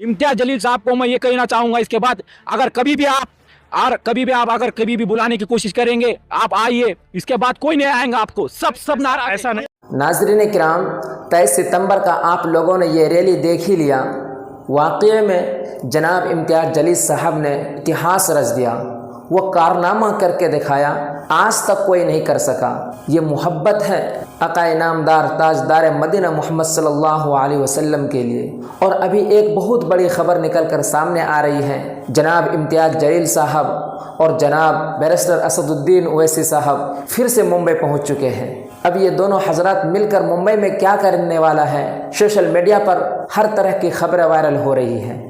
इम्तियाज जलील साहब को मैं ये कहना चाहूँगा, इसके बाद अगर कभी भी आप बुलाने की कोशिश करेंगे, आप आइए, इसके बाद कोई नहीं आएगा आपको, सब नाराज। ऐसा नहीं। नाज़रीन किराम, 23 सितंबर का आप लोगों ने ये रैली देख ही लिया। वाक़ई में जनाब इम्तियाज जलील साहब ने इतिहास रच दिया, वो कारनामा करके दिखाया, आज तक कोई नहीं कर सका। ये मोहब्बत है आका इनामदार ताजदार मदीना मोहम्मद सल्लल्लाहु अलैहि वसल्लम के लिए। और अभी एक बहुत बड़ी खबर निकल कर सामने आ रही है, जनाब इम्तियाज जलील साहब और जनाब बैरिस्टर असदुद्दीन ओवैसी साहब फिर से मुंबई पहुंच चुके हैं। अब ये दोनों हजरात मिलकर मुंबई में क्या करने वाला है, सोशल मीडिया पर हर तरह की खबरें वायरल हो रही हैं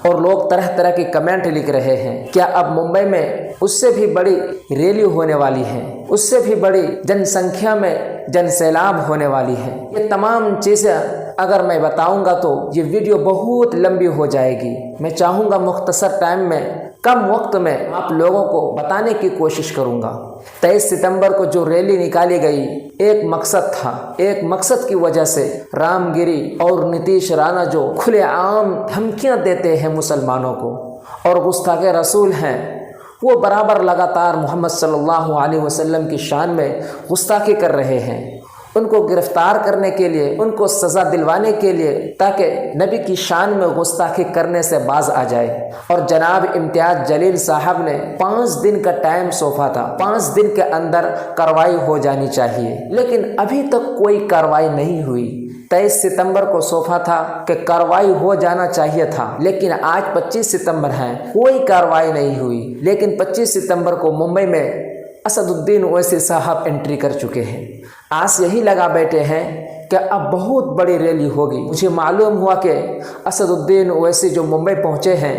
और लोग तरह तरह की कमेंट लिख रहे हैं। क्या अब मुंबई में उससे भी बड़ी रैली होने वाली है, उससे भी बड़ी जनसंख्या में जनसैलाब होने वाली है? ये तमाम चीज़ें अगर मैं बताऊंगा तो ये वीडियो बहुत लंबी हो जाएगी। मैं चाहूँगा मुख्तसर टाइम में, कम वक्त में आप लोगों को बताने की कोशिश करूँगा। 23 सितंबर को जो रैली निकाली गई, एक मकसद था। एक मकसद की वजह से रामगिरी और नीतीश राणा जो खुलेआम धमकियाँ देते हैं मुसलमानों को और गुस्ताखे रसूल हैं, वो बराबर लगातार मोहम्मद सल्लल्लाहु अलैहि वसल्लम की शान में गुस्ताखी कर रहे हैं। उनको गिरफ्तार करने के लिए, उनको सज़ा दिलवाने के लिए, ताकि नबी की शान में गुस्ताखी करने से बाज आ जाए। और जनाब इम्तियाज जलील साहब ने 5 दिन का टाइम सौंपा था, 5 दिन के अंदर कार्रवाई हो जानी चाहिए, लेकिन अभी तक कोई कार्रवाई नहीं हुई। 23 सितंबर को सौंपा था कि कार्रवाई हो जाना चाहिए था, लेकिन आज 25 सितंबर है, कोई कार्रवाई नहीं हुई। लेकिन 25 सितंबर को मुंबई में असदुद्दीन ओवैसी साहब एंट्री कर चुके हैं। आस यही लगा बैठे हैं कि अब बहुत बड़ी रैली होगी। मुझे मालूम हुआ कि असदुद्दीन ओवैसी जो मुंबई पहुंचे हैं,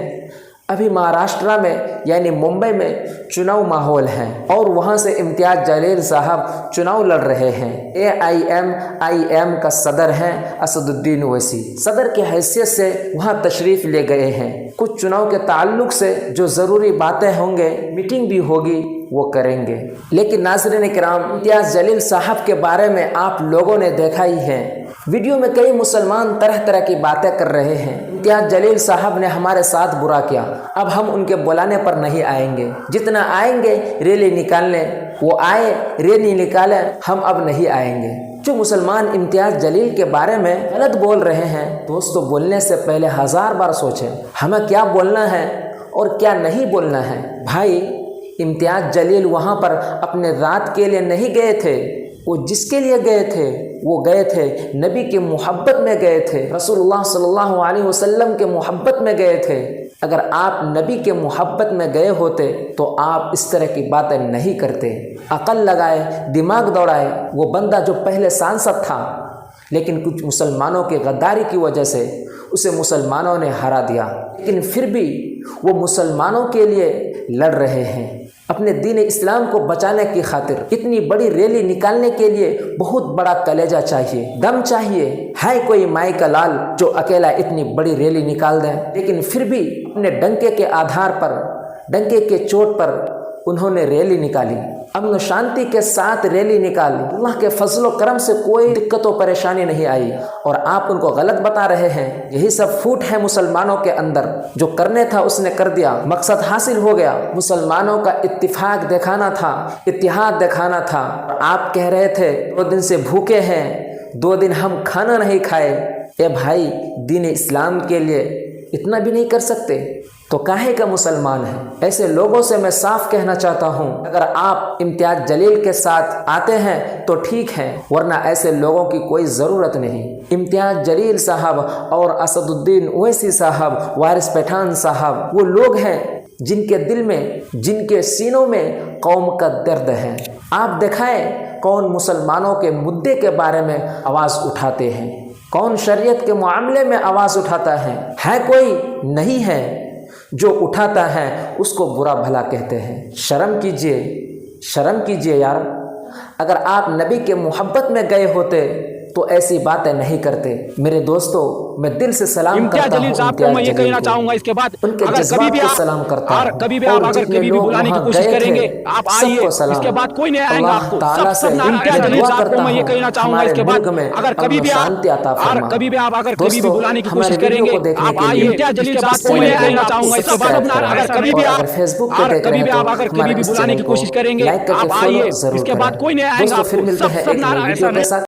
अभी महाराष्ट्र में यानी मुंबई में चुनाव माहौल है और वहां से इम्तियाज जलील साहब चुनाव लड़ रहे हैं। AIM का सदर हैं असदुद्दीन ओवैसी, सदर की हैसियत से वहां तशरीफ़ ले गए हैं। कुछ चुनाव के ताल्लुक से जो ज़रूरी बातें होंगे, मीटिंग भी होगी, वो करेंगे। लेकिन नाज़रीन किराम, इम्तियाज जलील साहब के बारे में आप लोगों ने देखा ही है, वीडियो में कई मुसलमान तरह तरह की बातें कर रहे हैं। इम्तियाज जलील साहब ने हमारे साथ बुरा किया, अब हम उनके बुलाने पर नहीं आएंगे। जितना आएंगे रैली निकालने, वो आए, रैली निकाले, हम अब नहीं आएंगे। जो मुसलमान इम्तियाज जलील के बारे में गलत बोल रहे हैं, दोस्तों बोलने से पहले 1000 बार सोचें हमें क्या बोलना है और क्या नहीं बोलना है। भाई, इम्तियाज जलील वहाँ पर अपने रात के लिए नहीं गए थे, वो जिसके लिए गए थे वो गए थे नबी के मोहब्बत में गए थे, रसूलुल्लाह सल्लल्लाहु अलैहि वसल्लम के मोहब्बत में गए थे। अगर आप नबी के मोहब्बत में गए होते तो आप इस तरह की बातें नहीं करते। अकल लगाए, दिमाग दौड़ाए। वो बंदा जो पहले सांसद था, लेकिन कुछ मुसलमानों के गद्दारी की वजह से उसे मुसलमानों ने हरा दिया, लेकिन फिर भी वो मुसलमानों के लिए लड़ रहे हैं। अपने दीन इस्लाम को बचाने की खातिर इतनी बड़ी रैली निकालने के लिए बहुत बड़ा कलेजा चाहिए, दम चाहिए। है कोई माई का लाल जो अकेला इतनी बड़ी रैली निकाल दे? लेकिन फिर भी अपने डंके के आधार पर, डंके के चोट पर उन्होंने रैली निकाली, अमन शांति के साथ रैली निकाली। अल्लाह के फजलो करम से कोई दिक्कत और परेशानी नहीं आई और आप उनको गलत बता रहे हैं। यही सब फूट है मुसलमानों के अंदर। जो करने था उसने कर दिया, मकसद हासिल हो गया। मुसलमानों का इत्तिफाक दिखाना था, इत्तिहाद दिखाना था। आप कह रहे थे 2 दिन से भूखे हैं, 2 दिन हम खाना नहीं खाए। ए भाई, दीन इस्लाम के लिए इतना भी नहीं कर सकते तो काहे का मुसलमान है? ऐसे लोगों से मैं साफ कहना चाहता हूँ, अगर आप इम्तियाज जलील के साथ आते हैं तो ठीक है, वरना ऐसे लोगों की कोई ज़रूरत नहीं। इम्तियाज जलील साहब और असदुद्दीन ओवैसी साहब, वारिस पठान साहब, वो लोग हैं जिनके दिल में, जिनके सीनों में कौम का दर्द है। आप दिखाएं कौन मुसलमानों के मुद्दे के बारे में आवाज़ उठाते हैं, कौन शरीयत के मामले में आवाज़ उठाता है कोई? नहीं है। जो उठाता है उसको बुरा भला कहते हैं। शर्म कीजिए, शर्म कीजिए यार। अगर आप नबी के मोहब्बत में गए होते تو ایسی باتیں نہیں کرتے۔ میرے دوستو، میں دل سے سلام امتیاز کرتا جلیل ہوں صاحب کو میں یہ امتیاز جلیل کہنا کو، چاہوں گا اس کے بعد ان کے اگر کبھی جذبات بھی کو آپ سلام کرتا اور ہوں، کبھی بھی آپ اور اگر جتنے کبھی بھی لوگ بلانے کی وہاں کوشش گئے کریں تھے گے آپ سب آئیے، کو اس سلام۔ کے بعد کوئی نہیں آئے گا آپ اللہ کو، تعالیٰ سے امتیاز میں جلیل دعا صاحب کو کرتا میں یہ ہوں کہنا چاہوں گا ہمارے اس کے بعد ملک میں اگر امن کبھی و بھی آپ شانتی عطا اور فرما۔ کبھی بھی آپ اگر کبھی بھی دوستو، بلانے کی ہمارے کوشش کریں ویڈیو گے کو دیکھنے آپ کے آئیے، لیے امتیاز جلیل اس صاحب کو چینل میں کو کہنا چاہوں گا اس کے بعد سبسکرائب کریں، اگر کبھی بھی اور آپ اگر فیس بک پہ اور دیکھ رہے کبھی ہیں بھی تو آپ اگر کبھی ہمارے بھی اس بلانے چینل کی کو کوشش کریں گے لائک کر کے آپ فالو آئیے، ضرور اس کے کریں۔ بعد کوئی نہیں آئے گا دوستو، آپ پھر کو، ملتے ہیں ایک نئی ویڈیو کے ساتھ۔